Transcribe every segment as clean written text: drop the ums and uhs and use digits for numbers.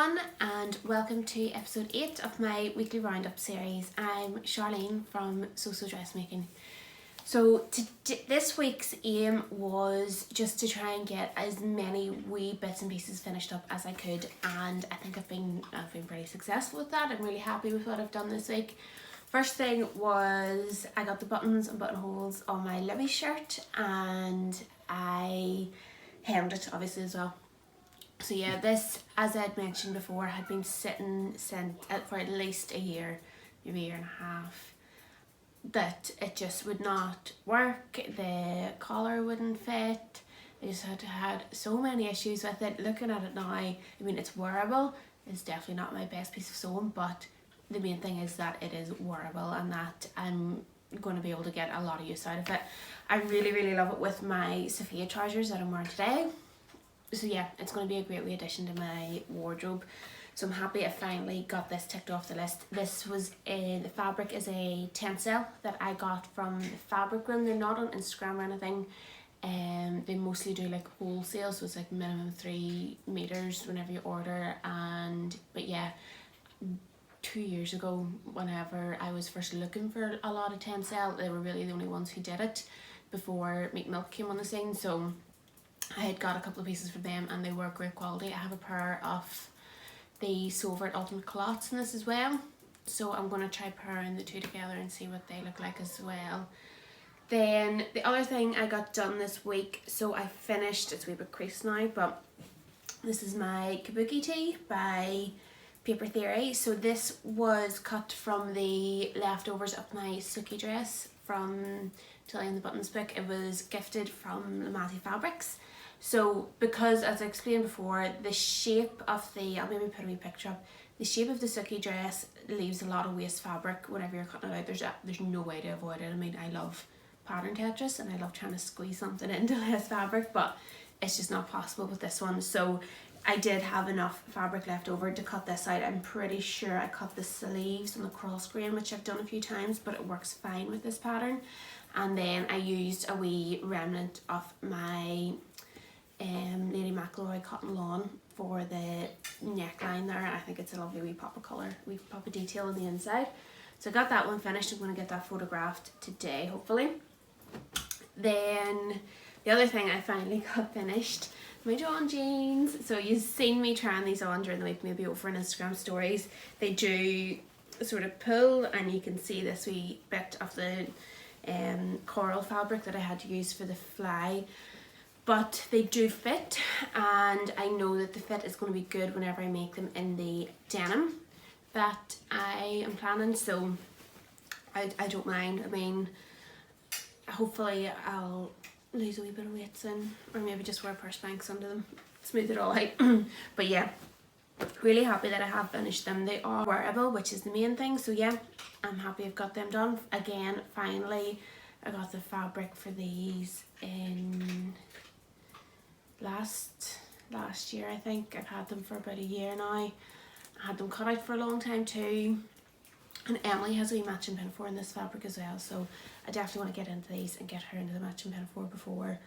everyone and welcome to episode 8 of my weekly roundup series. I'm Sharlene from So Dressmaking. So this week's aim was just to try and get as many wee bits and pieces finished up as I could, and I think I've been pretty successful with that. I'm really happy with what I've done this week. First thing was I got the buttons and buttonholes on my Libby shirt and I hemmed it obviously as well. So yeah, this, as I'd mentioned before, had been sitting for at least a year, maybe a year and a half, that it just would not work, the collar wouldn't fit. I just had so many issues with it. Looking at it now, I mean, it's wearable. It's definitely not my best piece of sewing, but the main thing is that it is wearable and that I'm going to be able to get a lot of use out of it. I really love it with my Sophia trousers that I'm wearing today. So yeah, it's going to be a great wee addition to my wardrobe. So I'm happy I finally got this ticked off the list. This was the fabric is a tencel that I got from the Fabric Room. They're not on Instagram or anything. They mostly do like wholesale, so it's like minimum 3 meters whenever you order. But yeah, 2 years ago, whenever I was first looking for a lot of tencel, they were really the only ones who did it before Meat Milk came on the scene. So I had got a couple of pieces from them and they were great quality. I have a pair of the Silver Ultimate Culottes in this as well. So I'm going to try pairing the two together and see what they look like as well. Then the other thing I got done this week, so I finished, it's a wee bit creased now, but this is my Kabuki tee by Paper Theory. So this was cut from the leftovers of my Suki dress from Tilly and the Buttons book. It was gifted from Lamazi Fabrics. So because, as I explained before, the shape of the, I'll maybe put a wee picture up, the shape of the Suki dress leaves a lot of waste fabric whenever you're cutting it out. There's no way to avoid it. I mean, I love pattern Tetris and I love trying to squeeze something into less fabric, but it's just not possible with this one. So I did have enough fabric left over to cut this out. I'm pretty sure I cut the sleeves on the cross grain, which I've done a few times, but it works fine with this pattern. And then I used a wee remnant of my Lady McElroy cotton lawn for the neckline there. I think it's a lovely wee pop of colour, wee pop of detail on the inside. So I got that one finished. I'm going to get that photographed today, hopefully. Then the other thing I finally got finished, my John jeans. So you've seen me trying these on during the week, maybe over in Instagram stories. They do sort of pull and you can see this wee bit of the coral fabric that I had to use for the fly. But they do fit, and I know that the fit is going to be good whenever I make them in the denim that I am planning, so I don't mind. I mean, hopefully I'll lose a wee bit of weight soon, or maybe just wear purse banks under them, smooth it all out. But yeah, really happy that I have finished them. They are wearable, which is the main thing, so yeah, I'm happy I've got them done. Again, finally, I got the fabric for these in last year. I think I've had them for about a year now. I had them cut out for a long time too, and Emily has a wee matching pinafore in this fabric as well, so I definitely want to get into these and get her into the matching pinafore before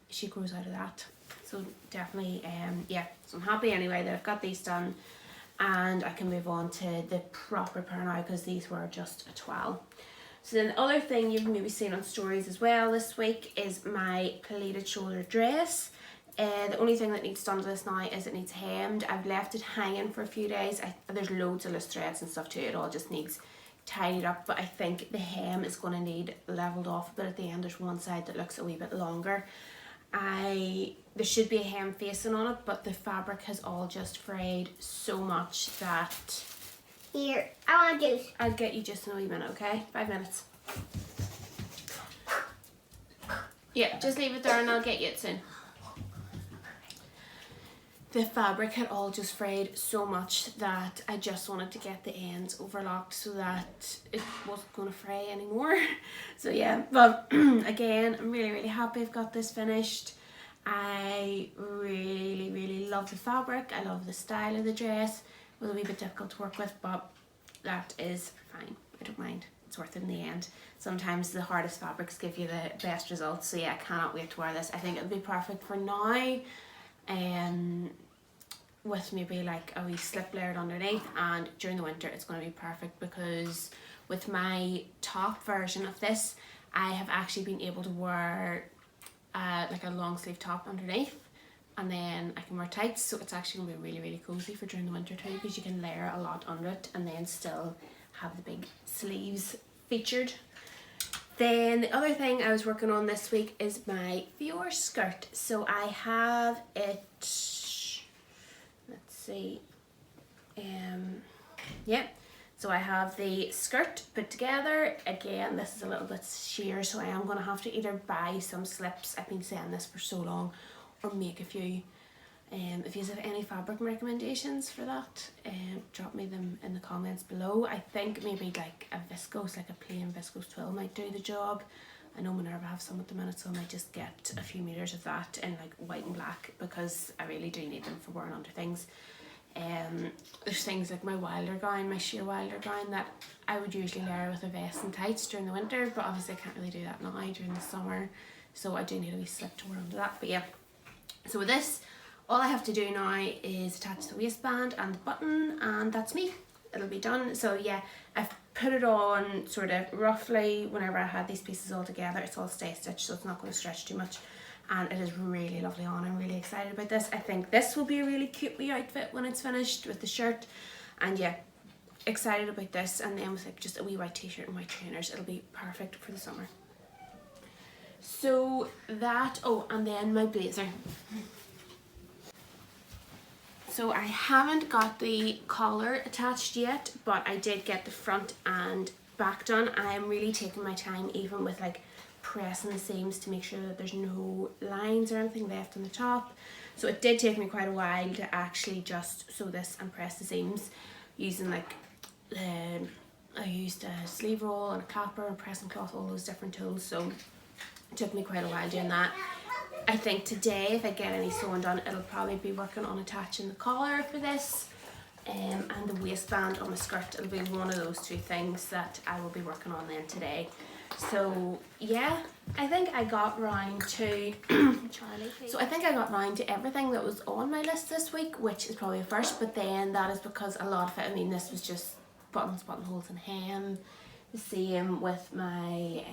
she grows out of that. So definitely yeah, so I'm happy anyway that I've got these done and I can move on to the proper pair now because these were just a twirl. So then the other thing you've maybe seen on stories as well this week is my pleated shoulder dress. The only thing that needs done to this now is it needs hemmed. I've left it hanging for a few days. There's loads of loose threads and stuff too. It all just needs tidied up, but I think the hem is going to need leveled off a bit at the end. There's one side that looks a wee bit longer. There should be a hem facing on it, but the fabric has all just frayed so much that... Here, I want juice. I'll get you just in a wee minute, okay? 5 minutes. Yeah, just leave it there and I'll get you it soon. The fabric had all just frayed so much that I just wanted to get the ends overlocked so that it wasn't going to fray anymore. So yeah, but again, I'm really happy I've got this finished. I really love the fabric. I love the style of the dress. It was a wee bit difficult to work with, but that is fine. I don't mind. It's worth it in the end. Sometimes the hardest fabrics give you the best results. So yeah, I cannot wait to wear this. I think it'll be perfect for now. with maybe like a wee slip layered underneath, and during the winter it's going to be perfect because with my top version of this I have actually been able to wear like a long sleeve top underneath, and then I can wear tights, so it's actually going to be really, really cozy for during the winter too, because you can layer a lot under it and then still have the big sleeves featured. Then the other thing I was working on this week is my Fiore skirt. So I have it, let's see, yeah. So I have the skirt put together. Again, this is a little bit sheer, so I am going to have to either buy some slips, I've been saying this for so long, or make a few. If you have any fabric recommendations for that, drop me them in the comments below. I think maybe like a viscose, like a plain viscose twill might do the job. I know Minerva have some at the minute, so I might just get a few meters of that in like white and black, because I really do need them for wearing under things. There's things like my Wilder gown, my sheer Wilder gown, that I would usually layer with a vest and tights during the winter, but obviously I can't really do that now during the summer, so I do need a wee slip to wear under that. But yeah, so with this, all I have to do now is attach the waistband and the button, and that's me. It'll be done. So yeah, I've put it on sort of roughly whenever I had these pieces all together. It's all stay stitched, so it's not going to stretch too much, and it is really lovely on. I'm really excited about this. I think this will be a really cute wee outfit when it's finished with the shirt, and yeah, excited about this. And then with like just a wee white t-shirt and white trainers, it'll be perfect for the summer. So that, oh, and then my blazer. So I haven't got the collar attached yet, but I did get the front and back done, and I'm really taking my time even with like pressing the seams to make sure that there's no lines or anything left on the top. So it did take me quite a while to actually just sew this and press the seams using like I used a sleeve roll and a clapper and pressing cloth, all those different tools, so it took me quite a while doing that. I think today, if I get any sewing done, it'll probably be working on attaching the collar for this, and the waistband on the skirt. It'll be one of those two things that I will be working on then today. So yeah, I think I got round to So I think I got round to everything that was on my list this week, which is probably a first, but then that is because a lot of it, I mean, this was just buttons, buttonholes and hem. The same with my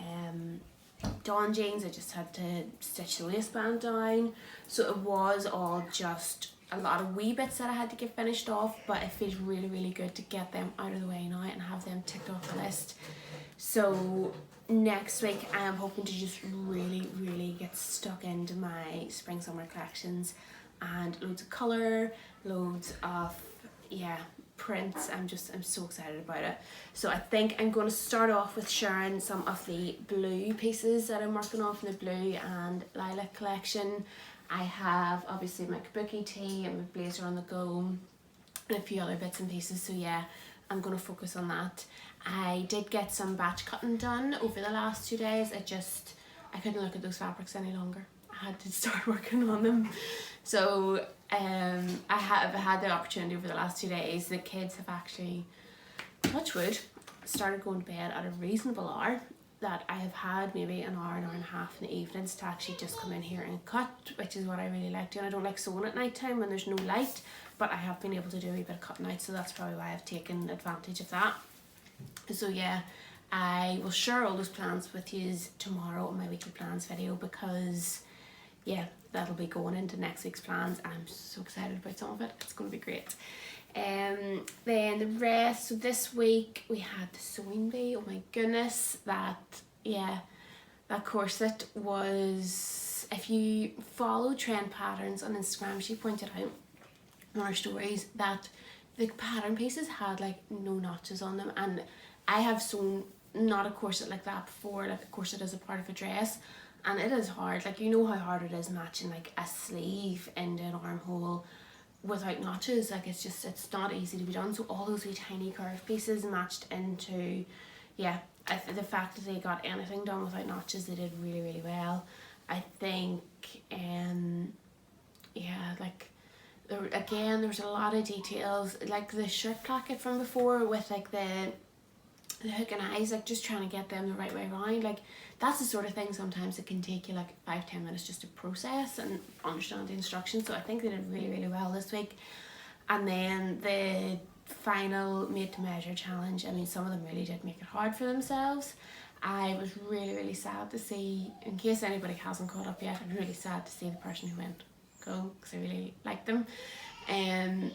Dawn jeans. I just had to stitch the waistband down, so it was all just a lot of wee bits that I had to get finished off, but it feels really, really good to get them out of the way now and have them ticked off the list. So next week I am hoping to just really, really get stuck into my spring summer collections, and loads of colour, loads of prints. I'm so excited about it. So I think I'm going to start off with sharing some of the blue pieces that I'm working on from the blue and lilac collection. I have obviously my Kabuki tee and my blazer on the go and a few other bits and pieces, so yeah, I'm going to focus on that. I did get some batch cutting done over the last 2 days. I couldn't look at those fabrics any longer. I had to start working on them. So I have had the opportunity over the last 2 days. The kids have actually, touch wood, started going to bed at a reasonable hour, that I have had maybe an hour and a half in the evenings to actually just come in here and cut, which is what I really like doing. I don't like sewing at night time when there's no light, but I have been able to do a wee bit of cutting out, so that's probably why I've taken advantage of that. So yeah, I will share all those plans with you tomorrow in my weekly plans video, because yeah, that'll be going into next week's plans, and I'm so excited about some of it. It's going to be great. Then the rest, so this week we had the sewing bee. Oh my goodness, that corset was, if you follow Trend Patterns on Instagram, she pointed out in her stories that the pattern pieces had like no notches on them, and I have sewn not a corset like that before, like a corset as a part of a dress, and it is hard. Like, you know how hard it is matching like a sleeve into an armhole without notches. Like, it's not easy to be done. So all those wee tiny curved pieces matched into, the fact that they got anything done without notches, they did really, really well. I think there was a lot of details, like the shirt placket from before with like the hook and eyes, like just trying to get them the right way around. Like, that's the sort of thing sometimes it can take you like 5-10 minutes just to process and understand the instructions. So I think they did really, really well this week. And then the final made to measure challenge, I mean, some of them really did make it hard for themselves. I was really sad to see, in case anybody hasn't caught up yet, I'm really sad to see the person who went go, because I really liked them.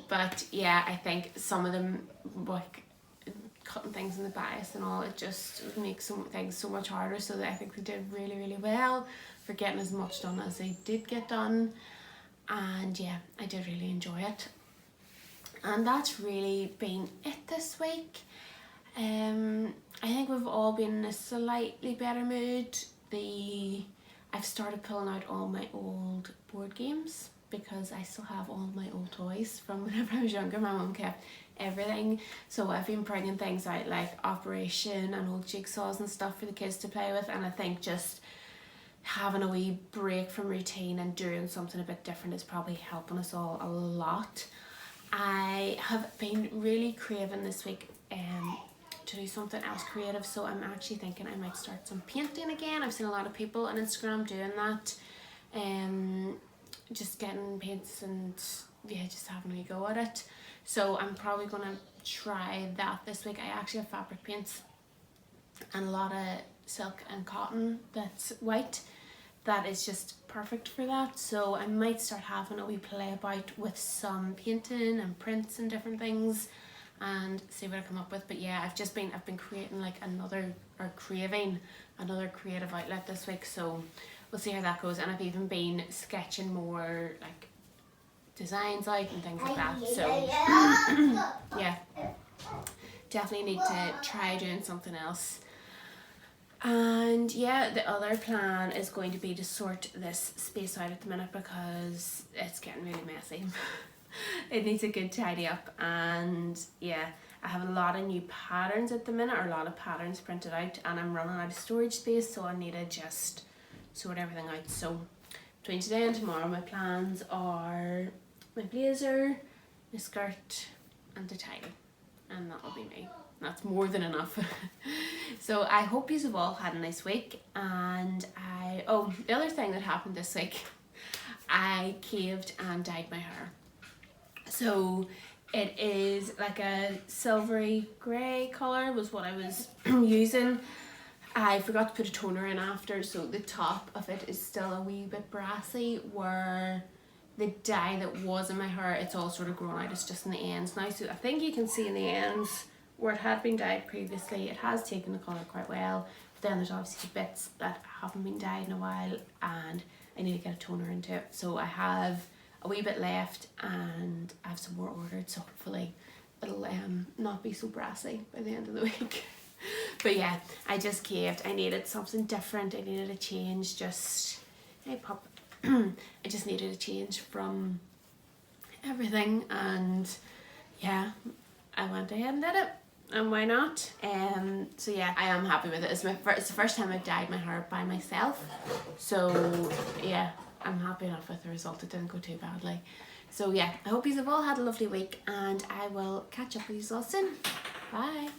But yeah, I think some of them, like cutting things in the bias and all, it just makes some things so much harder. So that I think they did really well for getting as much done as they did get done. And yeah, I did really enjoy it. And that's really been it this week. I think we've all been in a slightly better mood. I've started pulling out all my old board games because I still have all my old toys from whenever I was younger. My mum kept everything, so I've been bringing things out like Operation and old jigsaws and stuff for the kids to play with. And I think just having a wee break from routine and doing something a bit different is probably helping us all a lot. I have been really craving this week to do something else creative, so I'm actually thinking I might start some painting again. I've seen a lot of people on Instagram doing that, just getting paints and yeah, just having a go at it. So I'm probably gonna try that this week. I actually have fabric paints and a lot of silk and cotton that's white that is just perfect for that, so I might start having a wee play about with some painting and prints and different things and see what I come up with. But yeah, I've been creating like craving another creative outlet this week, so we'll see how that goes. And I've even been sketching more like designs out and things like that, so yeah, definitely need to try doing something else. And yeah, the other plan is going to be to sort this space out at the minute because it's getting really messy. It needs a good tidy up. And yeah, I have a lot of new patterns at the minute, or a lot of patterns printed out, and I'm running out of storage space, so I need to just sort everything out. So between today and tomorrow, my plans are my blazer, my skirt and the tidy, and that'll be me. That's more than enough. So I hope you have all had a nice week. And the other thing that happened this week, I caved and dyed my hair. So it is like a silvery grey colour was what I was using. I forgot to put a toner in after, so the top of it is still a wee bit brassy, where the dye that was in my hair, it's all sort of grown out. It's just in the ends now. So I think you can see in the ends where it had been dyed previously, it has taken the colour quite well. But then there's obviously bits that haven't been dyed in a while and I need to get a toner into it. So I have a wee bit left and I have some more ordered, so hopefully it'll not be so brassy by the end of the week. But yeah, I just caved. I needed something different. I needed a change. I just needed a change from everything, and yeah, I went ahead and did it. And why not? So yeah, I am happy with it. It's the first time I've dyed my hair by myself, so yeah, I'm happy enough with the result. It didn't go too badly. So yeah, I hope you have all had a lovely week, and I will catch up with you all soon. Bye.